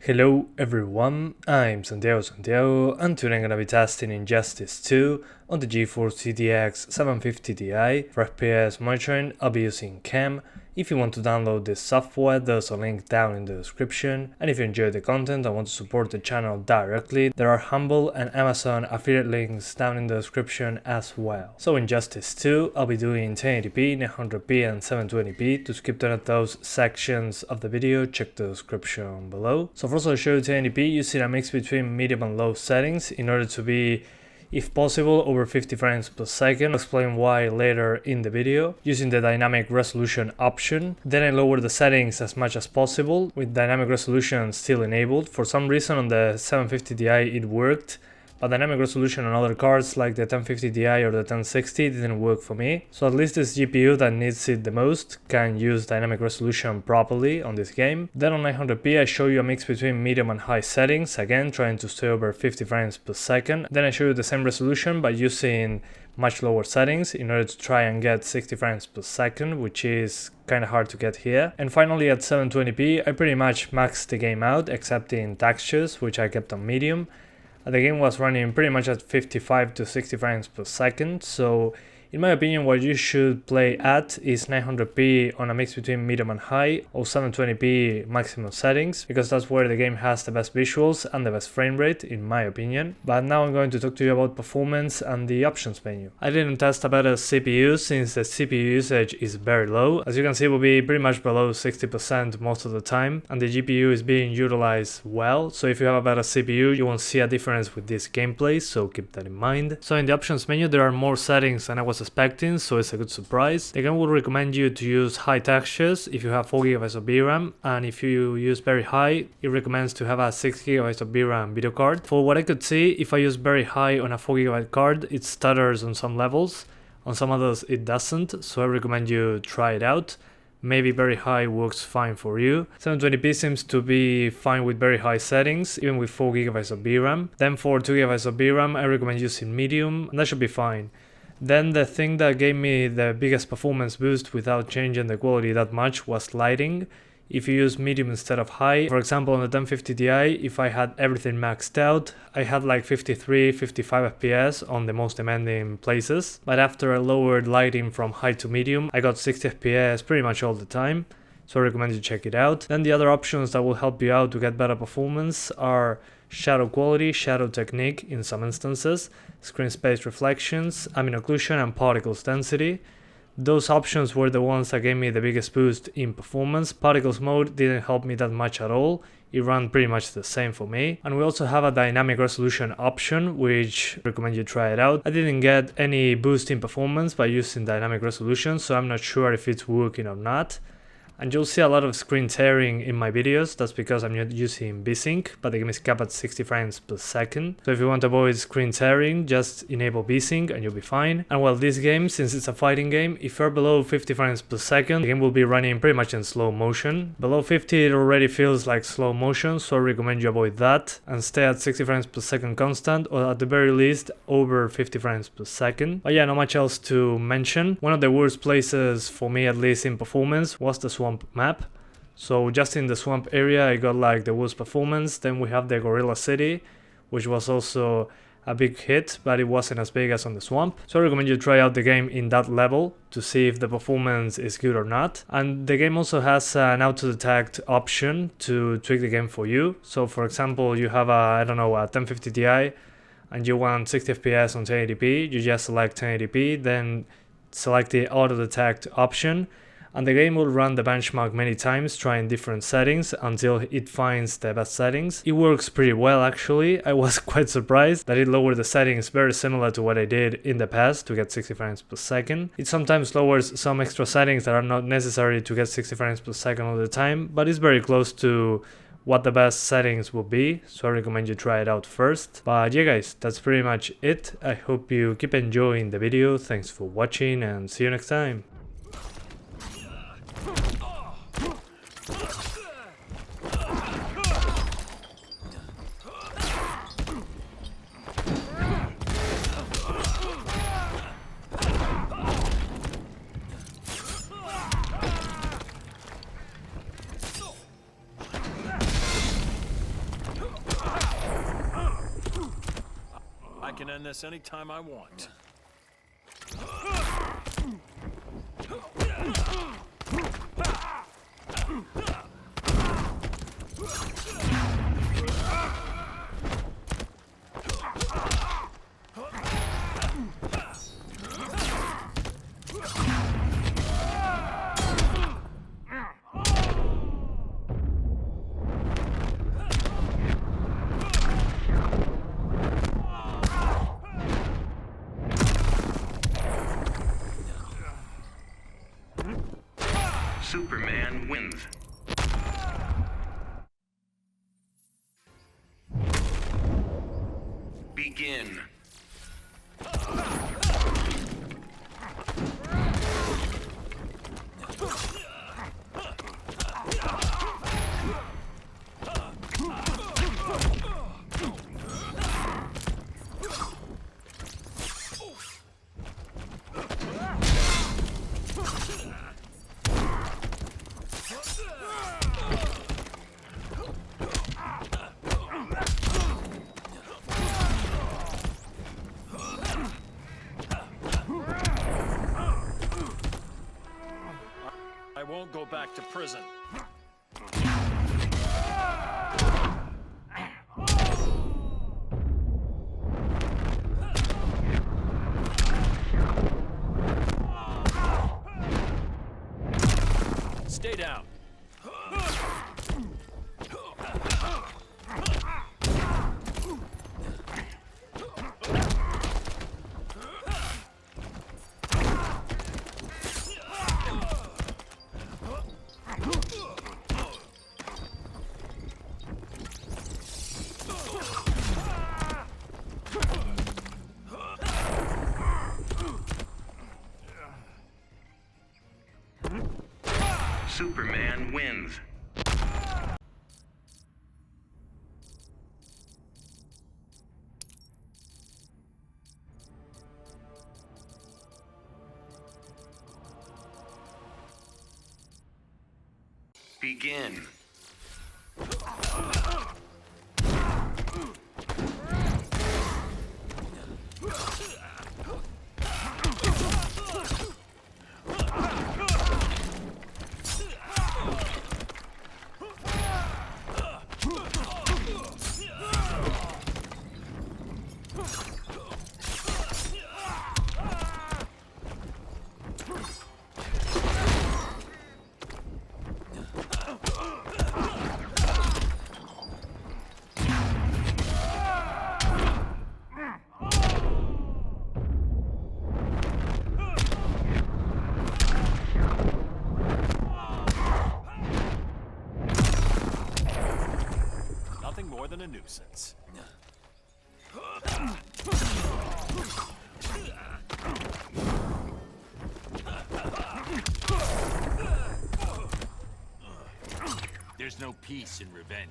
Hello everyone, I'm Santiago, and today I'm gonna be testing Injustice 2 on the GeForce GTX 750 Ti. For FPS monitoring, I'll be using Cam. If you want to download this software, there's a link down in the description. And if you enjoy the content and want to support the channel directly, there are Humble and Amazon affiliate links down in the description as well. So in Injustice 2, I'll be doing 1080p, 900p and 720p. To skip none of those sections of the video, check the description below. So first I'll show you 1080p using a mix between medium and low settings in order to be, if possible, over 50 frames per second. I'll explain why later in the video. Using the dynamic resolution option, then I lower the settings as much as possible with dynamic resolution still enabled. For some reason on the 750 Ti it worked, but dynamic resolution on other cards like the 1050 Ti or the 1060 didn't work for me. So at least this GPU that needs it the most can use dynamic resolution properly on this game. Then on 900p I show you a mix between medium and high settings, again trying to stay over 50 frames per second. Then I show you the same resolution but using much lower settings in order to try and get 60 frames per second, which is kinda hard to get here. And finally at 720p I pretty much maxed the game out except in textures, which I kept on medium. The game was running pretty much at 55 to 60 frames per second, so in my opinion what you should play at is 900p on a mix between medium and high, or 720p maximum settings, because that's where the game has the best visuals and the best frame rate in my opinion. But now I'm going to talk to you about performance and the options menu. I didn't test a better CPU since the CPU usage is very low. As you can see, it will be pretty much below 60% most of the time, and the GPU is being utilized well, so if you have a better CPU you won't see a difference with this gameplay, so keep that in mind. So in the options menu there are more settings than I was expecting, so it's a good surprise. The game would recommend you to use high textures if you have 4GB of VRAM, and if you use very high, it recommends to have a 6GB of VRAM video card. For what I could see, if I use very high on a 4GB card, it stutters on some levels, on some others it doesn't, so I recommend you try it out. Maybe very high works fine for you. 720p seems to be fine with very high settings, even with 4GB of VRAM. Then for 2GB of VRAM, I recommend using medium, and that should be fine. Then the thing that gave me the biggest performance boost without changing the quality that much was lighting. If you use medium instead of high, for example on the 1050 Ti, if I had everything maxed out, I had like 53, 55 FPS on the most demanding places. But after I lowered lighting from high to medium, I got 60 FPS pretty much all the time. So I recommend you check it out. Then the other options that will help you out to get better performance are shadow quality, shadow technique in some instances, screen space reflections, ambient occlusion and particles density. Those options were the ones that gave me the biggest boost in performance. Particles mode didn't help me that much at all. It ran pretty much the same for me. And we also have a dynamic resolution option, which I recommend you try it out. I didn't get any boost in performance by using dynamic resolution, so I'm not sure if it's working or not. And you'll see a lot of screen tearing in my videos. That's because I'm not using VSync, but the game is capped at 60 frames per second. So if you want to avoid screen tearing, just enable VSync and you'll be fine. And well, this game, since it's a fighting game, if you're below 50 frames per second, the game will be running pretty much in slow motion. Below 50 it already feels like slow motion, so I recommend you avoid that and stay at 60 frames per second constant, or at the very least over 50 frames per second. But yeah, not much else to mention. One of the worst places for me, at least in performance, was the swamp map. So just in the swamp area I got like the worst performance. Then we have the Gorilla City, which was also a big hit, but it wasn't as big as on the swamp. So I recommend you try out the game in that level to see if the performance is good or not. And the game also has an auto detect option to tweak the game for you. So for example, you have a 1050 Ti and you want 60 FPS on 1080p, you just select 1080p, then select the auto detect option, and the game will run the benchmark many times, trying different settings until it finds the best settings. It works pretty well actually. I was quite surprised that it lowered the settings very similar to what I did in the past to get 60 frames per second. It sometimes lowers some extra settings that are not necessary to get 60 frames per second all the time, but it's very close to what the best settings will be, so I recommend you try it out first. But yeah guys, that's pretty much it. I hope you keep enjoying the video. Thanks for watching and see you next time. can end this anytime I want. Superman wins. Begin. I won't go back to prison. Stay down. Superman wins. Begin. Nothing more than a nuisance. There's no peace in revenge.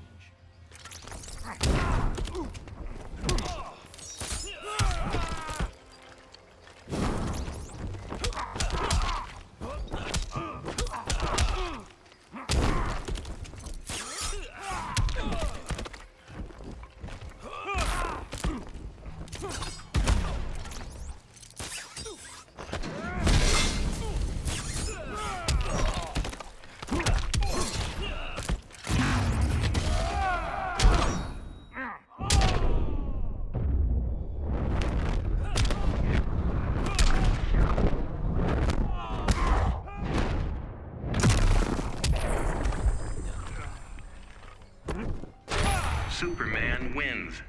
Superman wins.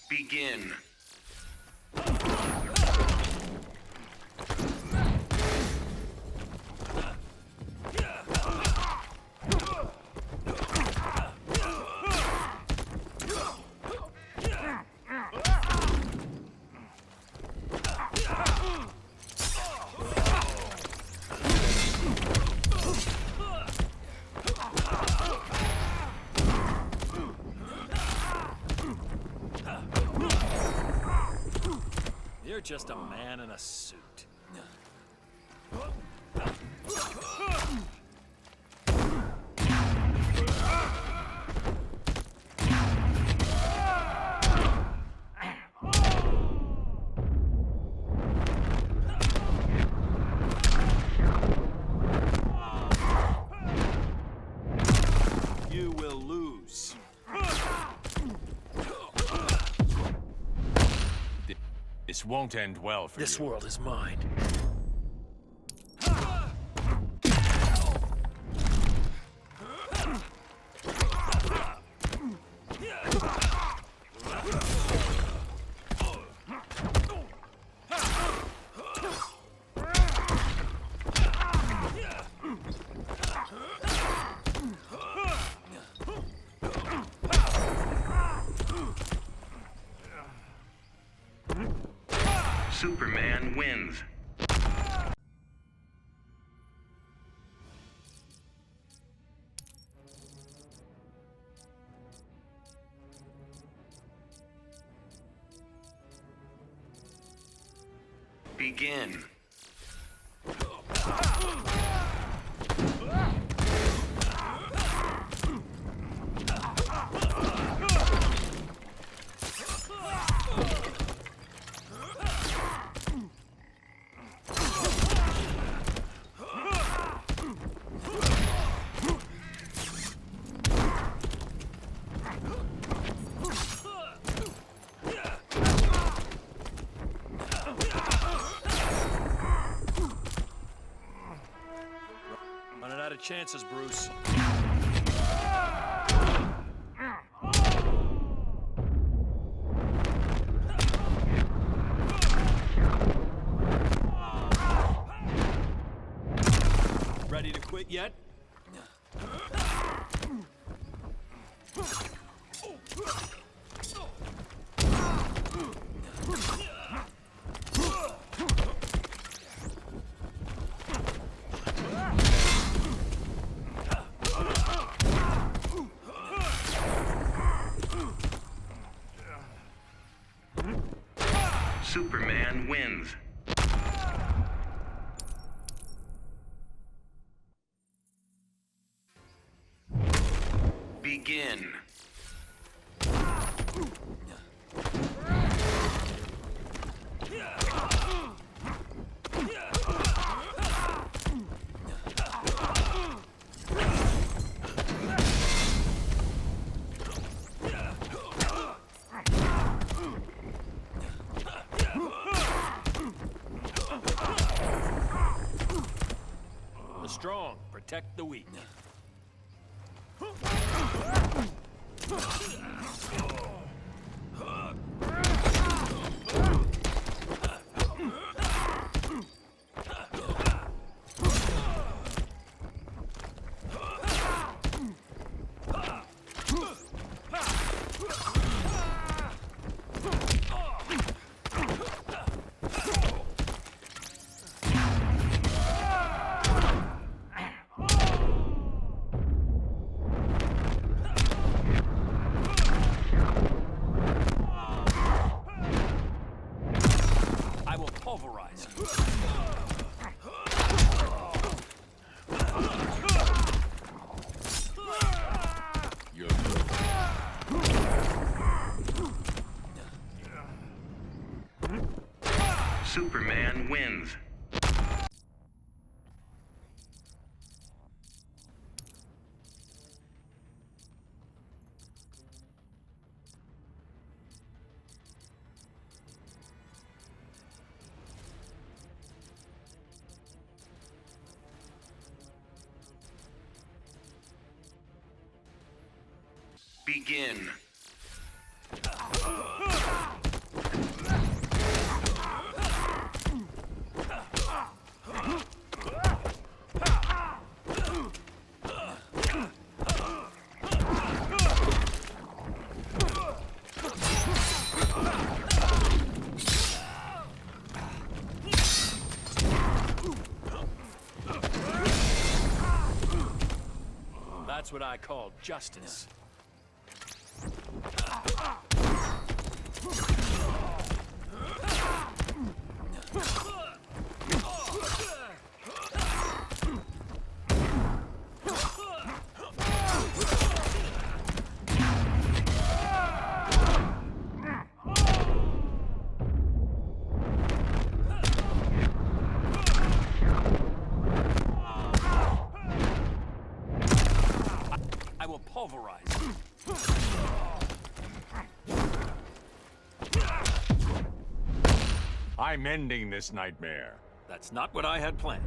Begin. You're just a man in a suit. You will lose. This won't end well for This you. world is mine. Superman wins. Begin. Running out of chances, Bruce. Ready to quit yet? Superman wins. Begin. The strong protect the weak. I will pulverize you. You're Superman wins. Begin. That's what I call justice. pulverized. I'm ending this nightmare. That's not what I had planned.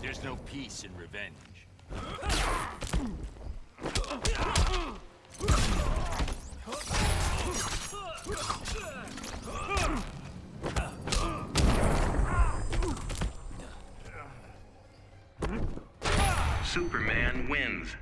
There's no peace in revenge. Superman wins.